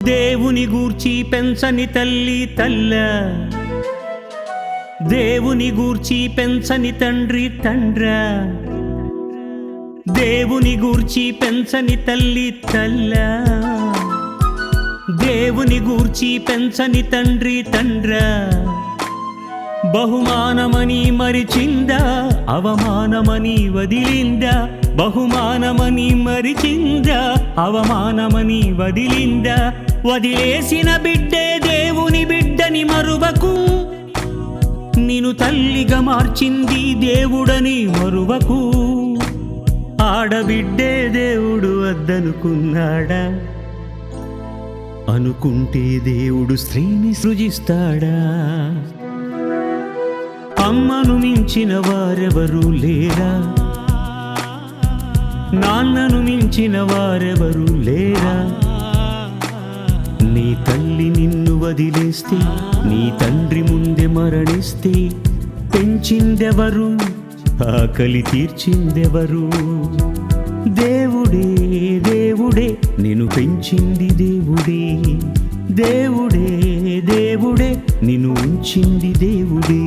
దేవుని గూర్చి పెంచని తల్లి తల్ల, దేవుని గూర్చి పెంచని తండ్రి తండ్ర, దేవుని గూర్చి పెంచని తల్లి తల్ల, దేవుని గూర్చి పెంచని తండ్రి తండ్ర. బహుమానమని మరిచిందా, అవమానమని వదిలిందా, బహుమానమని మరిచిందా, అవమానమని వదిలిందా. వదిలేసిన బిడ్డే దేవుని బిడ్డని మరువకు, నిన్ను తల్లిగా మార్చింది దేవుడని మరువకు. ఆడబిడ్డే దేవుడు వద్దనుకున్నాడా, అనుకుంటే దేవుడు స్త్రీని సృజిస్తాడా. అమ్మను మించిన వారెవరూ లేరా, నాన్నను మించిన వారెవరూ లేరా. నీ తల్లి నిన్ను వదిలేస్తే, నీ తండ్రి ముందే మరణిస్తే, పెంచిందెవరు, ఆకలి తీర్చిందెవరు. దేవుడే దేవుడే నిన్ను పెంచింది దేవుడే, దేవుడే దేవుడే నిన్ను ఉంచింది దేవుడే.